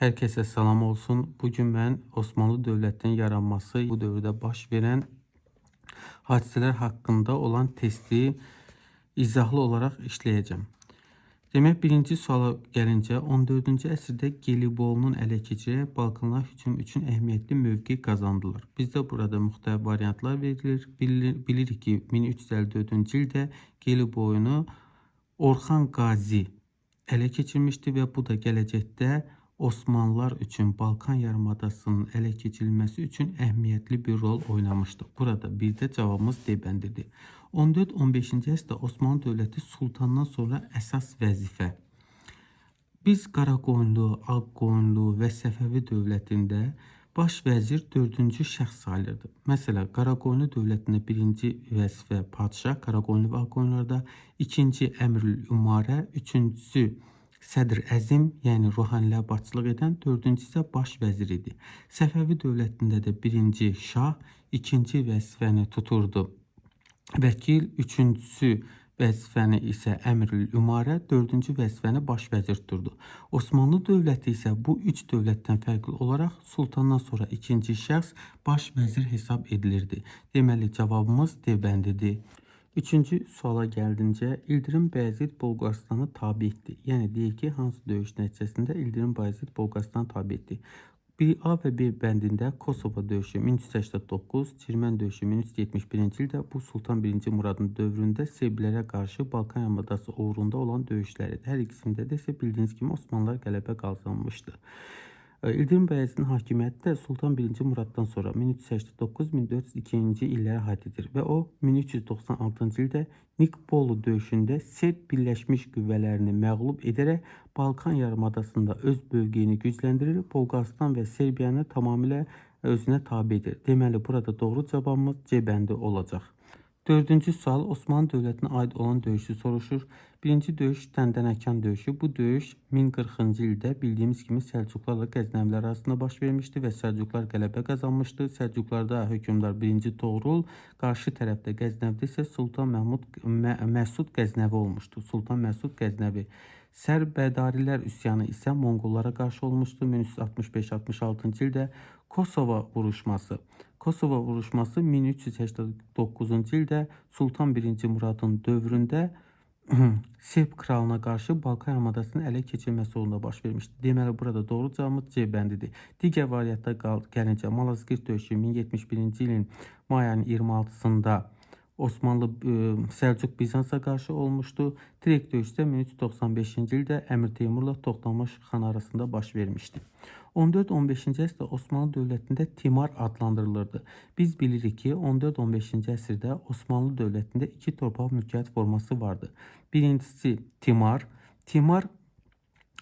Herkese salam olsun. Bugün ben Osmanlı Devleti'nin yaranması, bu dövrdə baş verən hadisələr haqqında olan testi izahlı olaraq işləyəcəm. Demək, birinci suala gəlincə, 14-cü əsrdə Gelibolu'nun ələ keçirərək Balkanlar hücum üçün əhəmiyyətli mövqe qazandılar. Bizdə burada müxtəlif variantlar verilir. Bilirik ki, 1354-cü ildə Gelibolu'nu Orxan Qazi ələ keçirmişdi və bu da gələcəkdə Osmanlılar üçün Balkan yarımadasının ələ keçirilməsi üçün əhəmiyyətli bir rol oynamışdı. Burada bir də cavabımız D-bəndidir. 14-15-ci əsrdə Osmanlı dövləti sultandan sonra əsas vəzifə. Biz Qaraqoyunlu, Ağqoyunlu və Səfəvi dövlətində baş vəzir 4-cü şəxs sayılırdı. Məsələn, Qaraqoyunlu dövlətində birinci vəzifə padşah, Qaraqoyunlu və Ağqoyunlularda, ikinci Əmrül-Ümarə, üçüncüsü Sədr Əzim, yəni ruhanilər başçılıq edən, dördüncü isə baş vəzir idi. Səfəvi dövlətində də birinci şah, ikinci vəzifəni tuturdu vəkil, üçüncüsü vəzifəni isə Əmrül-Ümarə, dördüncü vəzifəni baş vəzir tuturdu. Osmanlı dövləti isə bu üç dövlətdən fərqli olaraq sultandan sonra ikinci şəxs baş vəzir hesab edilirdi. Deməli, cavabımız D-bəndidir. Üçüncü suala gəldincə, İldırım Bəyazid Bolqarıstanı tabe etdi. Yəni, deyək ki, hansı döyüş nəticəsində İldırım Bəyazid Bolqarıstanı tabe etdi. A və B bəndində Kosovo döyüşü 1389, Çirmən döyüşü 1371-ci ildə bu Sultan 1. Muradın dövründə Serbilərə qarşı Balkan yarımadası uğrunda olan döyüşləridir. Hər ikisində də isə bildiyiniz kimi Osmanlılar qələbə qazanmışdı. İldırım Bəyazidin hakimiyyəti də Sultan 1. Muraddan sonra 1389-1402-ci illərə aid edir və o 1396-cı ildə Nikbolu döyüşündə Serb birləşmiş qüvvələrini məğlub edərək Balkan yarımadasında öz mövqeyini gücləndirir, Bolqarıstan və Serbiyanı tamamilə özünə tabe edir. Deməli, burada doğru cavabımız C bəndi olacaq. Dördüncü sual Osmanlı dövlətinə aid olan döyüşü soruşur. Birinci döyüş Dəndənəkan döyüşü. Bu döyüş 1040-cı ildə bildiyimiz kimi Səlcuqlarla Qəznəvilər arasında baş vermişdi və Səlcuqlar qələbə qazanmışdı. Səlcuqlarda hökmdar 1. Toğrul, qarşı tərəfdə Qəznəvdə isə Sultan Məsud Qəznəvi olmuşdu. Sultan Məsud Qəznəvi. Sərbədarilər üsyanı isə Monqollara qarşı olmuşdu. 1365-66-cı ildə Kosovo vuruşması. Kosovo vuruşması 1389-cu ildə Sultan 1. Muradın dövründə Serb kralına qarşı Balkan yarımadasının ələ keçirməsi uğrunda baş vermişdir. Deməli, burada doğru cavabımız C bəndidir. Digər variantda gəlincə Malazgirt döyüşü 1071-ci ilin may ayının 26-sında Osmanlı Səlcuq Bizansa qarşı olmuşdu. Trek döyüşü də 1395-ci ildə Əmir Teymurla Toxtamış xan arasında baş vermişdi. 14-15-ci əsrdə Osmanlı dövlətində Timar adlandırılırdı. Biz bilirik ki, 14-15-ci əsrdə Osmanlı dövlətində iki torpaq mülkiyyət forması vardı. Birincisi Timar. Timar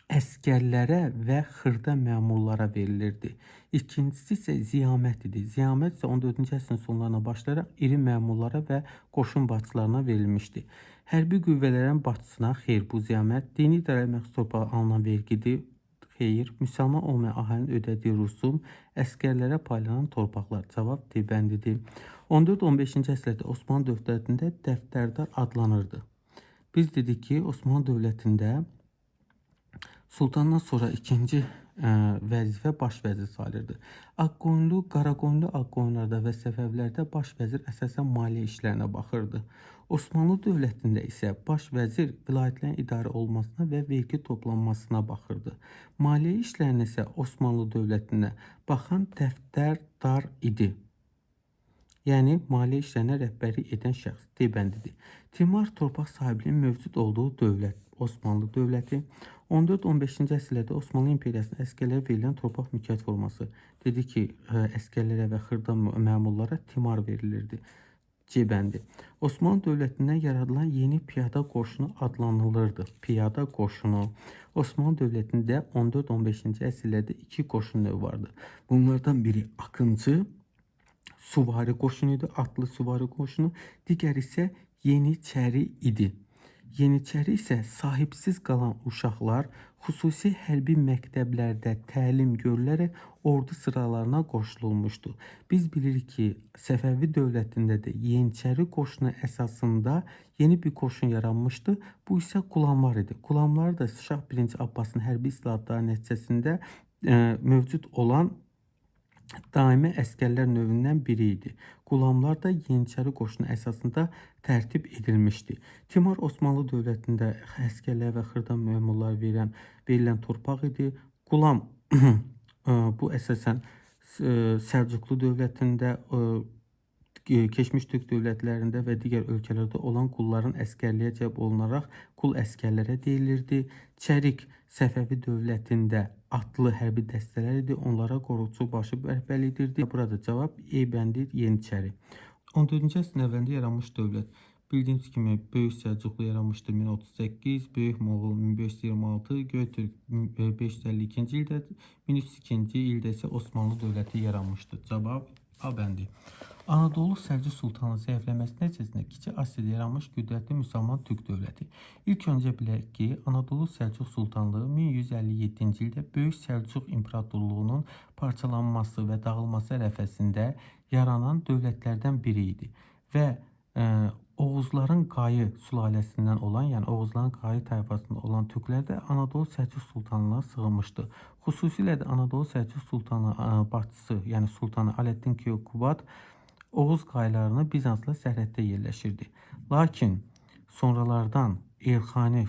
əskərlərə və xırda məmurlara verilirdi. İkincisi isə ziyamət idi. Ziyamət isə 14-cü əsrin sonlarına başlayaraq iri məmurlara və qoşun başçılarına verilmişdi. Hərbi qüvvələrin başçısına xeyr, bu ziyamət dini idarə məxsus torpağa alınan vergidir. Xeyr, müsəlman olmayan əhalinin ödədiyi rüsum, əskərlərə paylanan torpaqlar. Cavab D bəndidir. 14-15-ci əsrdə Osmanlı dövlətində dəftərdar adlanırdı. Biz dedik ki, Osmanlı dövlətində sultandan sonra ikinci vəzifə baş vəzir sayılırdı. Ağqoyunlu, Qaraqoyunlu Ağqoyunlarda və Səfəvilərdə baş vəzir əsasən maliyyə işlərinə baxırdı. Osmanlı dövlətində isə baş vəzir vilayətlərin idarə olmasına və vergi toplanmasına baxırdı. Maliyyə işlərinə isə Osmanlı dövlətinə baxan dəftərdar idi. Yəni, maliyyə işlərinə rəhbərlik edən şəxs D bəndidir. Timar torpaq sahibinin mövcud olduğu dövlət, Osmanlı dövləti. 14-15-ci əsrlərdə Osmanlı İmperiyasının əskərlərə verilən torpaq mülkiyyət forması. Dedi ki, əskərlərə və xırda məmurlara timar verilirdi. C bəndi. Osmanlı dövlətindən yaradılan yeni piyada qoşunu adlanılırdı. Piyada qoşunu. Osmanlı dövlətində 14-15-ci əsrlərdə iki qoşun növü vardı. Bunlardan biri Akıncı süvari qoşunu idi, atlı süvari qoşunu. Digər isə Yeniçəri idi. Yeniçəri isə sahibsiz qalan uşaqlar xüsusi hərbi məktəblərdə təlim görülərək ordu sıralarına qoşulmuşdu. Biz bilirik ki, Səfəvi dövlətində də Yeniçəri qoşunu əsasında yeni bir qoşun yaranmışdı. Bu isə qulamlar idi. Qulamlar da Şah 1. Abbasın hərbi islahatları nəticəsində mövcud olan daimi əskərlər növündən biri idi. Qulamlar da Yeniçəri qoşunu əsasında tərtib edilmişdi. Timur Osmanlı dövlətində əskərlər və xırda məmurlar verilən torpaq idi. Qulam bu əsasən Səlcuqlu dövlətində, keçmiş türk dövlətlərində və digər ölkələrdə olan qulların əskərliyə cəlb olunaraq qul əskərlərə deyilirdi. Çərik Səfəvi dövlətində atlı hərbi dəstələr idi. Onlara qorucu başı rəhbərlik edirdi. Burada cavab E bəndi Yeniçəri. 14-cü əsrin əvvəlində yaranmış dövlət. Bildiyimiz kimi Böyük Səlcuqlu yaranmışdı 1038, Böyük Moğol 1526, Göytürk 552-ci ildə, 1302-ci ildə isə Osmanlı dövləti yaranmışdı. Cavab A bəndi. Anadolu Səlcuq sultanı zəifləməsi nəticəsində Kiçik Asiyada yaranmış qüdrətli müsəlman türk dövləti. İlk öncə bilək ki, Anadolu Səlcuq sultanlığı 1157-ci ildə Böyük Səlcuq imperatorluğunun parçalanması və dağılması ərəfəsində yaranan dövlətlərdən biri idi və Oğuzların Qayı sülaləsindən olan, yəni Oğuzların Qayı tayfasında olan türklər də Anadolu Səlcuq sultanlığına sığınmışdı. Xüsusilə də Anadolu Səlcuq sultanı başçısı, yəni Sultanı Aləddin Keykubat Oğuz qaylarını Bizansla sərhəddə yerləşirdi. Lakin sonralardan Elxani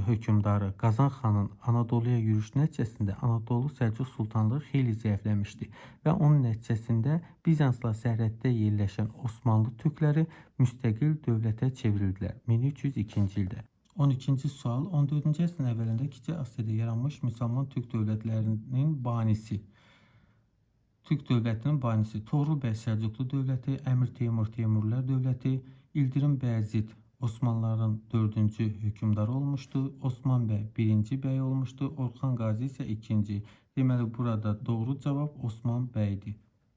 hökmdarı Qazan xanın Anadoluya yürüyüş nəticəsində Anadolu Səlcuq sultanlığı xeyli zəifləmişdi və onun nəticəsində Bizansla sərhəddə yerləşən Osmanlı türkləri müstəqil dövlətə çevrildilər 1302-ci ildə. 12-ci sual, 14-cü əsrin əvvəlində Kiçik Asiyada yaranmış müsəlman türk dövlətlərinin banisi. Türk dövlətinin banisi Toğrul bəy Səlcuqlu dövləti, Əmir Teymur Teymurlər dövləti, İldirim Bəyazid Osmanlıların 4-cü hökmdarı olmuşdu. Osman bəy 1-ci bəy olmuşdu. Orxan Qazi isə 2-ci. Deməli, burada doğru cavab Osman bəydir.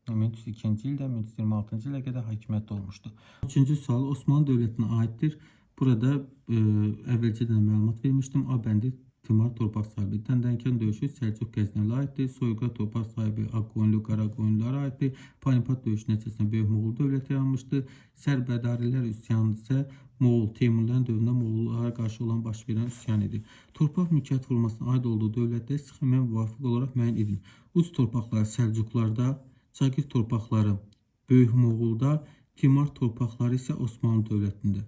1302-ci ildə 1326-cı ilə qədər hakimiyyətdə olmuşdu. 3-cü sual Osmanlı dövlətinə aiddir. Burada əvvəlcədən məlumat vermişdim. A bəndi Timar torpaq sahibi. Dəndənkan döyüşü Səlcuq Qəznəliyə aiddir. Soyqıra torpaq sahibi Ağqoyunlu, Qaraqoyunlulara aiddir. Panipat döyüşü nəticəsində Böyük Moğol dövləti yaranmışdı. Sərbədarilər üsyanı isə Moğol Teymurlərin dövründə Moğollara qarşı olan baş verən üsyan idi. Torpaq mülkiyyət formasına aid olduğu dövlətdə sxemə müvafiq olaraq müəyyən edin. Uc torpaqları Səlcuqlarda, Cagir torpaqları Böyük Moğolda, Timar torpaqları isə Osmanlı dövlətində.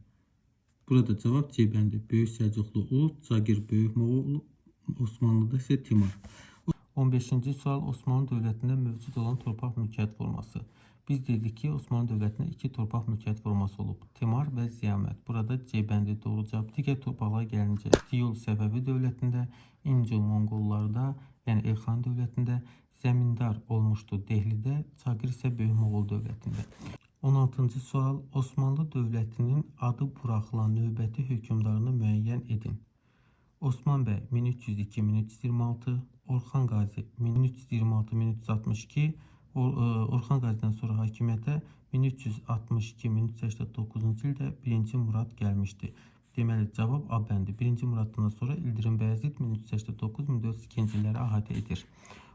Burada cavab C bəndi. Böyük Səlcuqlu Uc, Cagir Böyük Moğol, Osmanlıda isə Timar. 15-ci sual Osmanlı dövlətində mövcud olan torpaq mülkiyyət forması. Biz dedik ki, Osmanlı dövlətində 2 torpaq mülkiyyət forması olub. Timar və Ziyamət. Burada C bəndi doğru cavab. Digər torpaqlara gəlincə Diyol Səfəvi dövlətində, İncu Monqollarda, yəni Elxani dövlətində, Zəmindar olmuşdu Dehlidə, Cagir isə Böyük Moğol dövlətində. 16-cı sual Osmanlı dövlətinin adı buraxılan növbəti hökmdarını müəyyən edin. Osman bəy 1302-1326, Orxan Qazi 1326-1362, Orxan Qazidən sonra hakimiyyətə 1362-1389-cu ildə 1-ci Murad gəlmişdi. Deməli, cavab A bəndi. 1-ci Muraddan sonra İldirim Bəyazid 1389-1402-ci illəri əhatə edir.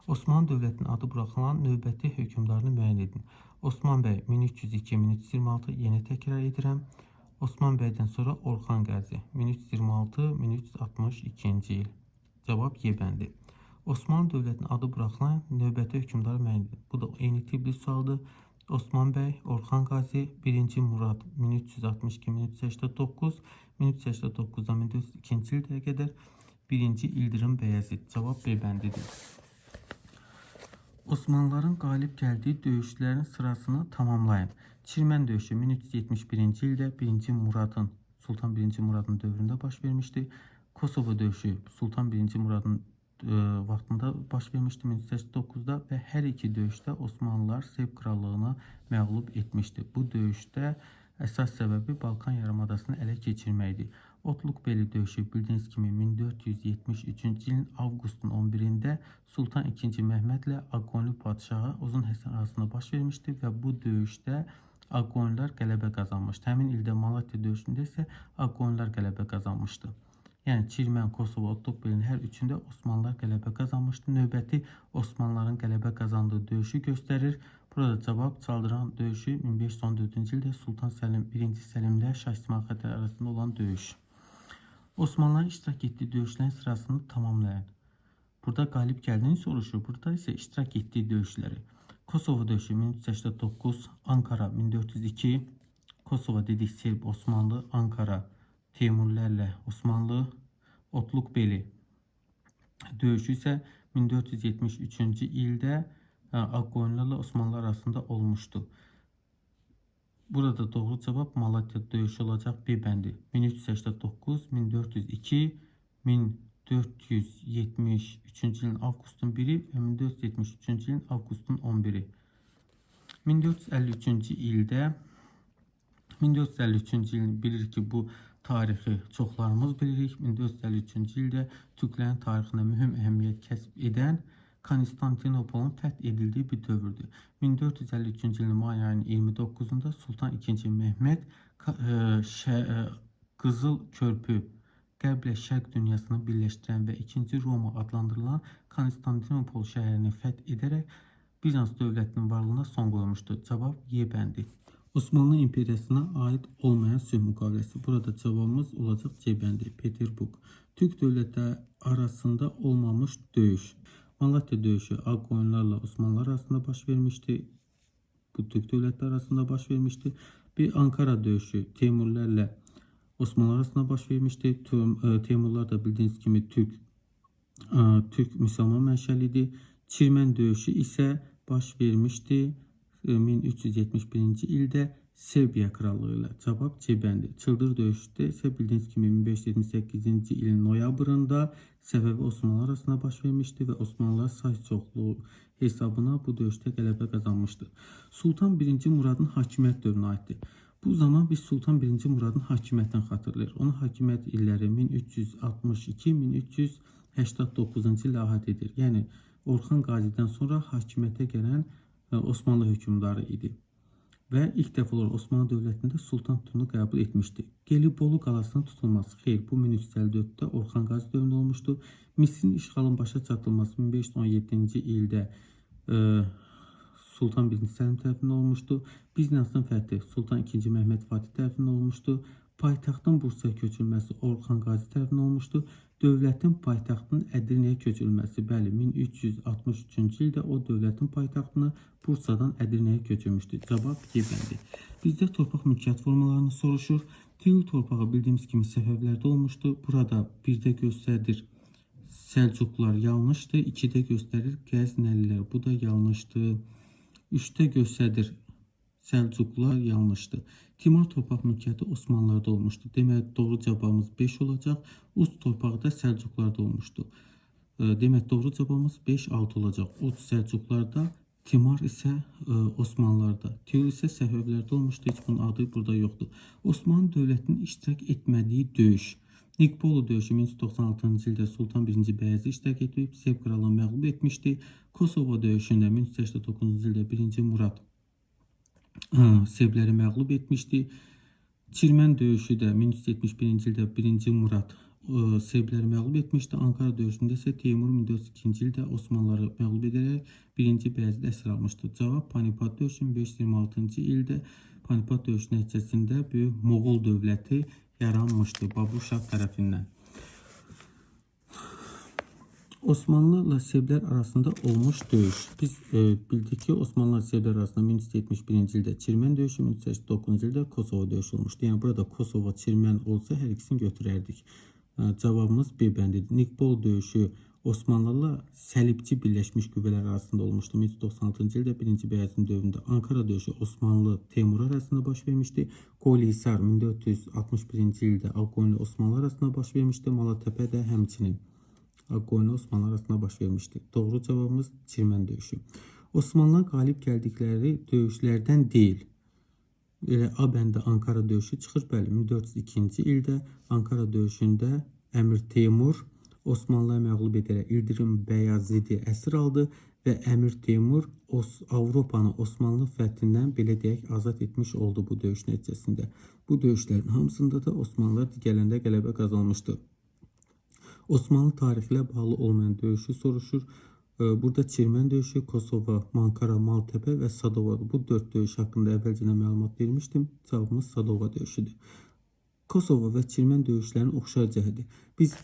Osmanlı dövlətinin adı buraxılan növbəti hökmdarını müəyyən edin. Osman bəy 1302-1326, yenə təkrar edirəm. Osman bəydən sonra Orxan Qazi 1326-1362-ci il. Cavab Y bəndi. Osmanlı dövlətinin adı buraxılan növbəti hökmdarı müəyyən edin. Bu da eyni tipli sualdır. Osman bəy, Orxan Qazi, 1-ci Murad 1362-1389, 1389-dan 1402-ci ildə qədər 1-ci İldirim Bəyazid. Cavab B bəndidir. Osmanlıların qalib gəldiyi döyüşlərin sırasını tamamlayın. Çirmən döyüşü 1371-ci ildə 1-ci Muradın, Sultan 1-ci Muradın dövründə baş vermişdi. Kosovo döyüşü Sultan 1-ci Muradın vaxtında baş vermişdi 1389-da və hər iki döyüşdə Osmanlılar Serb krallığına məğlub etmişdi. Bu döyüşdə əsas səbəbi Balkan yarımadasını ələ keçirməkdir. Otluq-Beli döyüşü bildiyiniz kimi 1473-cü ilin avqustun 11-də Sultan II. Məhmədlə Ağqoyunlu padşahı Uzun Həsən arasında baş vermişdi və bu döyüşdə Ağqoyunlular qələbə qazanmışdı. Həmin ildə Malatya döyüşündə isə Ağqoyunlular qələbə qazanmışdı. Yəni Çirmən, Kosovo, Otluq-Belinin hər üçündə Osmanlılar qələbə qazanmışdı. Növbəti Osmanlıların qələbə qazandığı döyüşü göstərir. Burada cavab Çaldıran döyüşü 1514-cü ildə Sultan Səlim 1-ci Səlimlə Şah İsmayıl xətləri arasında olan döyüş. Osmanlıların iştirak etdiyi döyüşlərin sırasını tamamlayın. Burada qalib gəldiyini soruşur. Burada isə iştirak etdiyi döyüşləri. Kosova döyüşü 1389, Ankara 1402. Kosova dedik Serb Osmanlı, Ankara Teymurlərlə Osmanlı. Otluk Beli döyüşü isə 1473-cü ildə Ağqoyunlarla Osmanlı arasında olmuşdu. Burada doğru cevap Malatya döyüşü olacaq. B bəndi 1389, 1402, 1473-cü ilin avqustun 1-i və 1473-cü ilin avqustun 11-i. 1453-cü ildə 1453-cü ilin bilirik ki, bu tarixi çoxlarımız bilirik. 1453-cü ildə Türklərin tarixinə mühüm əhəmiyyət kəsb edən Konstantinopolun fəth edildiyi bir dövrdür. 1453-cü ilin may ayının 29-da Sultan II. Mehmet Qızıl Körpü Qərblə Şərq dünyasını birləşdirən və 2-ci Roma adlandırılan Konstantinopol şəhərini fəth edərək Bizans dövlətinin varlığına son qoymuşdur. Cavab Y bəndi. Osmanlı İmperiyasına aid olmayan sülh müqaviləsi. Burada cavabımız olacaq C bəndi. Peterburq. Türk dövlətləri arasında olmamış döyüş. Malatya döyüşü Ağqoyunlarla Osmanlılar arasında baş vermişti. Bu Türk dövlətləri arasında baş vermişti. Bir Ankara döyüşü Teymurlərlə Osmanlılar arasında baş vermişti. Teymurlar da bildiğiniz kimi Türk Müslüman mənşəlidir. Çirmən döyüşü isə baş vermişti 1371-ci ildə Serbiya Krallığı ilə. Cavab C bəndi. Çıldır döyüşdə isə bildiğiniz kimi 1578-ci ilin noyabrında Səfəvi Osmanlılar arasında baş vermişti və Osmanlılar say çoxluğu hesabına bu döyüşdə qələbə qazanmışdı. Sultan 1. Muradın hakimiyyət dövrünə aiddir. Bu zaman biz Sultan 1. Muradın hakimiyyətini xatırlayır. Onun hakimiyyət illəri 1362-1389-cu ilə ahad edir. Yəni Orxan Qazidən sonra hakimiyyətə gələn Osmanlı hökmdarı idi. Və ilk dəfə olaraq Osmanlı dövlətində sultan titulunu qəbul etmişdi. Gelibolu qalasının tutulması, xeyr, bu 1354-də Orxan Qazi dövründə olmuşdu. Misirin işğalın başa çatılması 1517-ci ildə Sultan 1. Səlim tərəfindən olmuşdu. Bizansın fəthi Sultan 2. Məhməd Fatih tərəfindən olmuşdu. Paytaxtın Bursaya köçürülməsi Orxan Qazi tərəfindən olmuşdu. Dövlətin paytaxtının Ədirnəyə köçürülməsi, bəli, 1363-cü ildə o dövlətin paytaxtını Bursadan Ədirnəyə köçürmüşdü. Cavab Y bəndi. Bizdə torpaq mülkiyyət formalarını soruşur. Tiyul torpağı bildiyimiz kimi Səfəvilərdə olmuşdu. Burada 1-də göstərir Səlcuqlar yanlışdır. 2-də göstərir Qəznəlilər. Bu da yanlışdır. 3-də göstərir Səlcuqlar yanlışdır. Timur torpaq mülkiyyəti Osmanlılarda olmuşdu. Demək doğru cavabımız 5 olacaq. Uc torpağı da Səlcuqlarda olmuşdu. Demək doğru cavabımız 5-6 olacaq. Uc Səlcuqlarda, Timur isə Osmanlılarda. Tiyul isə Səfəvilərdə olmuşdu. Heç bunun adı burada yoxdur. Osmanlı dövlətinin iştirak etmədiyi döyüş. Nikbolu döyüşü 1396-cı ildə Sultan 1. Bəyazı iştirak edib, Serb kralını məğlub etmişdi. Kosova döyüşündə 1389-cu ildə 1. Murad Serbləri məğlub etmişdi. Çirmən döyüşü də 1371-ci ildə 1. Murad Serbləri məğlub etmişdi. Ankara döyüşündə isə Teymur 1402-ci ildə Osmanlıları məğlub edərək 1. Bəyazıda əsir almışdı. Cavab Panipat döyüşü 1526-cı ildə Panipat döyüşü nəticəsində böyük Moğol dövləti yaranmışdı Babur Şah tərəfindən. Osmanlılarla Serblər arasında olmuş döyüş. Biz bildik ki Osmanlılar Serblər arasında 1371-ci ildə Çirmən döyüşü, 1389-cu ildə Kosova döyüşü olmuşdu. Yəni burada Kosova, Çirmən olsa hər ikisini götürərdik. Cavabımız B bəndidir. Nikbol döyüşü Osmanlılarla Səlibçi Birləşmiş Qüvvələr arasında olmuşdu. 1396-cı ildə 1. Bəyazın dövründə. Ankara döyüşü Osmanlı Teymur arasında baş vermişdi. Qoylisar 1461-ci ildə Ağqoyunlu Osmanlı arasında baş vermişdi. Maltepe də həmçinin Ağqoyunlu Osmanlı arasında baş vermişdi. Doğru cavabımız Çirmən döyüşü. Osmanlılar qalib gəldikləri döyüşlərdən deyil. A bəndə Ankara döyüşü çıxır. Bəli, 1402-ci ildə Ankara döyüşündə Əmir Teymur Osmanlıya məğlub edərək İldirim Bəyazidi əsir aldı və Əmir Teymur Avropanı Osmanlı fəthindən belə deyək azad etmiş oldu bu döyüş nəticəsində. Bu döyüşlərin hamısında da Osmanlılar digərlərində qələbə qazanmışdı. Osmanlı tarixi ilə bağlı olmayan döyüşü soruşur. Burada Çirmən döyüşü, Kosova, Ankara, Maltepe və Sadova. Bu 4 döyüş haqqında əvvəlcədən məlumat vermişdim. Cavabımız Sadova döyüşüdür. Kosova və Çirmən döyüşlərinin oxşar cəhəti. Biz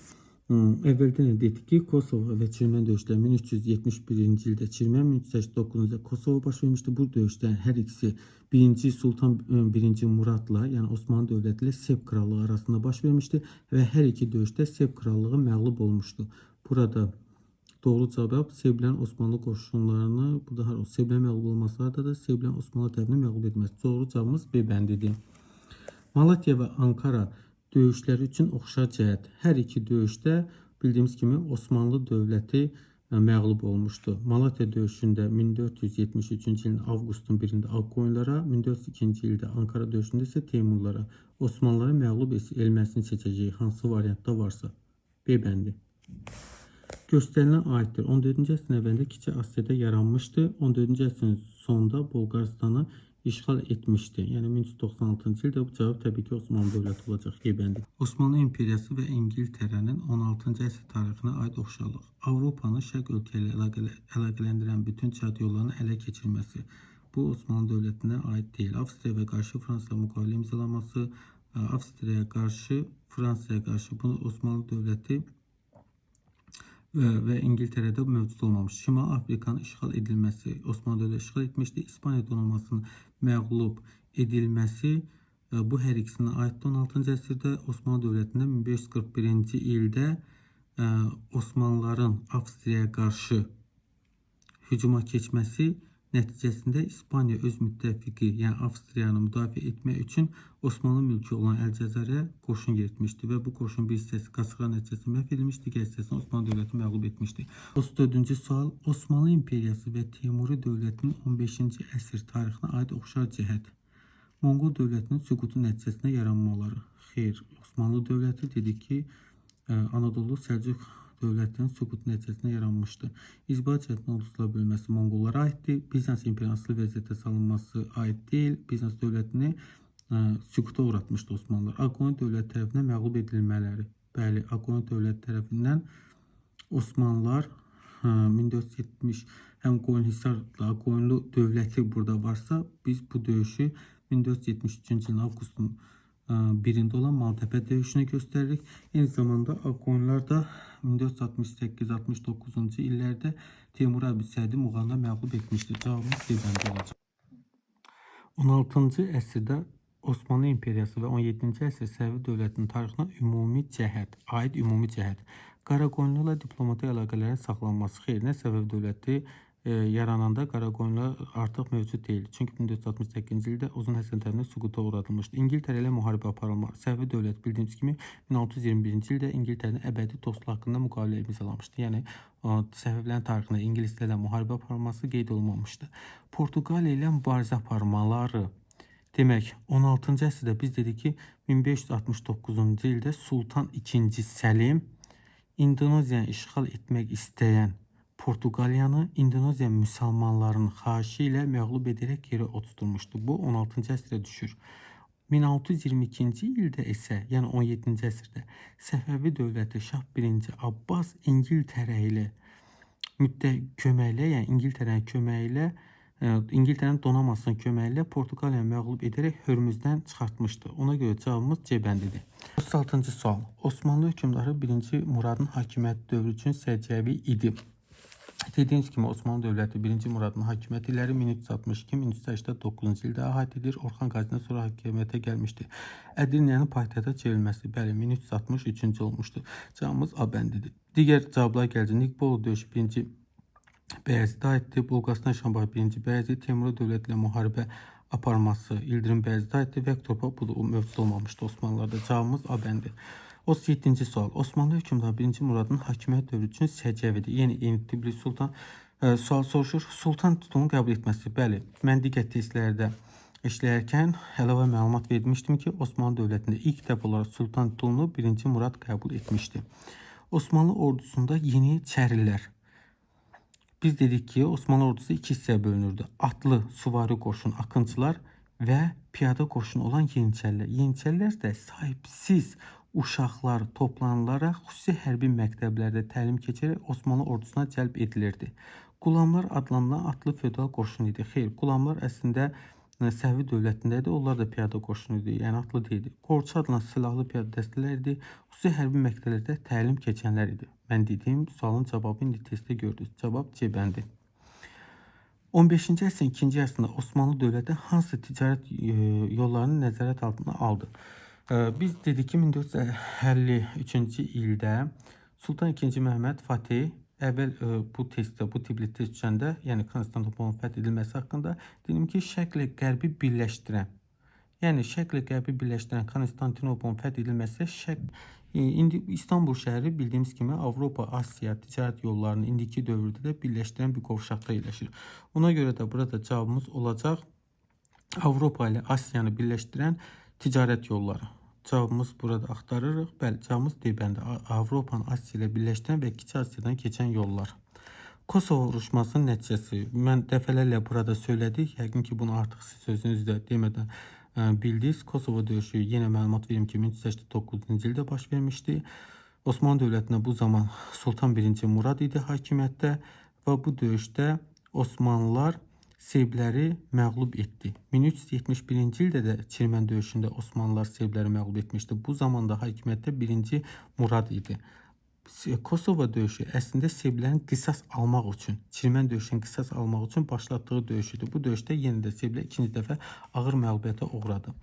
Əvvəldən də dedik ki, Kosovo və Çirmən döyüşləri 1371-ci ildə Çirmən, 1389-cu ildə Kosovo baş vermişdi. Bu döyüşdə hər ikisi 1-ci Sultan 1-ci Muradla, yəni Osmanlı dövləti ilə Sep krallığı arasında baş vermişdi və hər iki döyüşdə Sep krallığı məğlub olmuşdu. Burada doğru cavab Sevilen Osmanlı qoşunlarını, bu da Sevilen məğlub olmasaydı da Sevilen Osmanlı tərəfindən məğlub edilməz. Doğru cavabımız B bəndidir. Malatya və Ankara döyüşləri üçün oxşar cəhət. Hər iki döyüşdə bildiyimiz kimi Osmanlı dövləti məğlub olmuşdu. Malatya döyüşündə 1473-cü ilin avqustun 1-də Ağqoyunlara, 1402-ci ildə Ankara döyüşündə isə Teymurlara, Osmanlılara məğlub edilməsini seçəcəyi hansı variantda varsa B bəndi. Göstərilən aiddir. 14-cü əsrin əvvəlində Kiçik Asiyada yaranmışdı. 14-cü əsrin sonunda Bolqarıstanı işğal etmişdi. Yəni 1396-cı ildə bu cavab təbii ki Osmanlı dövləti olacaq. E bəndi. Osmanlı İmperiyası və İngiltərənin 16-cı əsr tarixinə aid oxşarlıq. Avropanı şərq ölkələri əlaqələndirən bütün cəd yollarını ələ keçirməsi. Bu Osmanlı dövlətinə aid deyil. Avstriyaya qarşı Fransaya müqavilə imzalaması, Avstriyaya qarşı Fransaya qarşı bunu Osmanlı dövləti ve İngiltere'de mövcud olmamış. Şimal Afrikanın işğal edilməsi, Osmanlı dövləti işğal etmişdi. İspaniya donanmasının məğlub edilməsi bu hər ikisinə aiddir. 16-cı əsrdə Osmanlı dövlətində 1541-ci ildə Osmanlıların Avstriyaya qarşı hücuma keçməsi nəticəsində İspaniya öz müttəfiqi, yəni Avstriyanı müdafiə etmək üçün Osmanlı mülkü olan Əlcəzairə qoşun yeritmişdi və bu qoşun bir hissəsi qasırğa nəticəsində məhv edilmiş, digər hissəsini Osmanlı dövləti məğlub etmişdi. 34-cü sual. Osmanlı İmperiyası və Teymuri dövlətinin 15-ci əsr tarixinə aid oxşar cəhət. Monqol dövlətinin süqutu nəticəsində yaranmaları. Xeyr, Osmanlı dövləti dedik ki, Anadolu Səlcuq dövlətinin süqut nəticəsində yaranmışdı. İcbari cəhətdən ulusla bölünməsi Monqollara aiddir. Bizans imperiyasının asılı vəziyyətə salınması aid deyil. Bizans dövlətini süquta uğratmışdı Osmanlılar. Ağqoyun dövləti tərəfindən məğlub edilmələri. Bəli, Ağqoyun dövləti tərəfindən Osmanlılar 1470 həm Qoyunhisarla Ağqoyunlu dövləti burada varsa, biz bu döyüşü 1473-cü ilin avqustun 1-də olan Maltepe döyüşünü göstəririk. Eyni zamanda Ağqoyunlar da 1468-69-cu illərdə Teymur Əbüsəidi Muğanla məğlub etmişdir. Cavabımız B-bəndə olacaq. 16-cı əsrdə Osmanlı İmperiyası və 17-ci əsr Səfəvi dövlətinin tarixinə aid ümumi cəhət. Qaraqoyunlularla diplomatik əlaqələrin saxlanması. Xeyr, nə Səfəvi dövləti yarananda Qaraqoyunlular artıq mövcud deyil. Çünki 1468-ci ildə Uzun Həsən tərəfindən süquta uğradılmışdı. İngiltərə ilə müharibə aparılmalı. Səfəvi dövləti bildiyimiz kimi 1621-ci ildə İngiltərənin əbədi dostluq haqqında müqavilə imzalamışdı. Yəni Səfəvilərin tarixində ingilislərlə müharibə aparılması qeyd olunmamışdı. Portuqaliya ilə mübarizə aparmaları. Demək, 16-cı əsrdə biz dedik ki, 1569-cu ildə Sultan II Səlim İndoneziyanı işğal etmək istəyən Portuqaliyanı İndoneziya müsəlmanlarının xahişi ilə məğlub edərək yerə oturtmuşdu. Bu 16-cı əsrə düşür. 1622-ci ildə isə, yəni 17-ci əsrdə Səfəvi dövləti Şah 1-ci Abbas İngiltərə ilə köməklə, yəni İngiltərənin köməyi ilə, İngiltərənin donanmasının köməyi ilə Portuqaliyanı məğlub edərək Hörmüzdən çıxartmışdı. Ona görə cavabımız C bəndidir. 36-cı sual. Osmanlı hökmdarı 1-ci Muradın hakimiyyət dövrü üçün səciyyəvi idi. Dediyimiz kimi Osmanlı dövləti 1-ci Muradın hakimiyyət illəri 1362-1389-cu ildə əhatə edir. Orxan Qazidən sonra hakimiyyətə gəlmişdi. Ədirnənin paytaxta çevrilməsi bəli 1363-cü olmuşdu. Cavabımız A bəndidir. Digər cavablar gələcək. Nikbolu döyüşü 1-ci Bəyazıda aiddir. Bolqarıstan Şanbay 1-ci Bəyazıd, Teymur dövləti ilə müharibə aparması İldırım Bəyazıda aiddir. Vəktorpa bu da mövcud olmamışdı Osmanlılarda. Cavabımız A bəndidir. 37-ci sual. Osmanlı hökmdarı 1-ci Muradın hakimiyyət dövrü üçün səciyyəvidir. Yəni Tibri Sultan sual soruşur. Sultan titulunu qəbul etməsi. Bəli, mən digər testlərdə işləyərkən əlavə məlumat vermişdim ki, Osmanlı dövlətində ilk dəfə olaraq Sultan titulunu 1-ci Murad qəbul etmişdi. Osmanlı ordusunda yeni çərilər. Biz dedik ki, Osmanlı ordusu iki hissəyə bölünürdü. Atlı, süvari qoşun, akıncılar və piyada qoşun olan yeniçərilər. Yeniçərilər də sahibsiz uşaqlar toplanılaraq xüsusi hərbi məktəblərdə təlim keçərək Osmanlı ordusuna cəlb edilirdi. Qulamlar adlanan atlı feodal qoşun idi. Xeyr, qulamlar əslində Səhvi dövlətində idi. Onlar da piyada qoşunu idi, yəni atlı deyildi. Qorçu adlanan silahlı piyada dəstələr idi. Xüsusi hərbi məktəblərdə təlim keçənlər idi. Mən dediyim sualın cavabı indi testdə gördünüz. Cavab C bəndi. 15-ci əsrin ikinci yarısında Osmanlı dövləti hansı ticarət yollarını nəzarət altına aldı? Biz dedik ki, 1453-cü ildə Sultan II. Məhəmməd Fatih əvvəl bu testdə, bu tipli test düşəndə, yəni Konstantinopolun fəth edilməsi haqqında dedim ki, şərqlə qərbi birləşdirən, yəni şərqlə qərbi birləşdirən Konstantinopolun fəth edilməsi indi İstanbul şəhəri bildiyimiz kimi Avropa, Asiya ticarət yollarını indiki dövrdə də birləşdirən bir qovşaqda yerləşir. Ona görə də burada cavabımız olacaq Avropa ilə Asiyanı birləşdirən ticarət yolları. Cavabımız burada axtarırıq. Bəli, cavabımız D bəndi. Avropanı Asiya ilə birləşdirən və Kiçik Asiyadan keçən yollar. Kosovo vuruşmasının nəticəsi. Mən dəfələrlə burada söylədik. Yəqin ki, bunu artıq siz sözünüzdə demədən bildiniz. Kosovo döyüşü yenə məlumat verim ki, 1389-cu ildə baş vermişdi. Osmanlı dövlətinə bu zaman Sultan 1. Murad idi hakimiyyətdə və bu döyüşdə Osmanlılar Serbləri məğlub etdi. 1371-ci ildə də Çirmən döyüşündə Osmanlılar Serbləri məğlub etmişdi. Bu zamanda hakimiyyətdə 1. Murad idi. Kosovo döyüşü əslində Serblərin qisas almaq üçün, Çirmən döyüşünün qisas almaq üçün başlatdığı döyüş idi. Bu döyüşdə yenə də Serblər ikinci dəfə ağır məğlubiyyətə uğradı.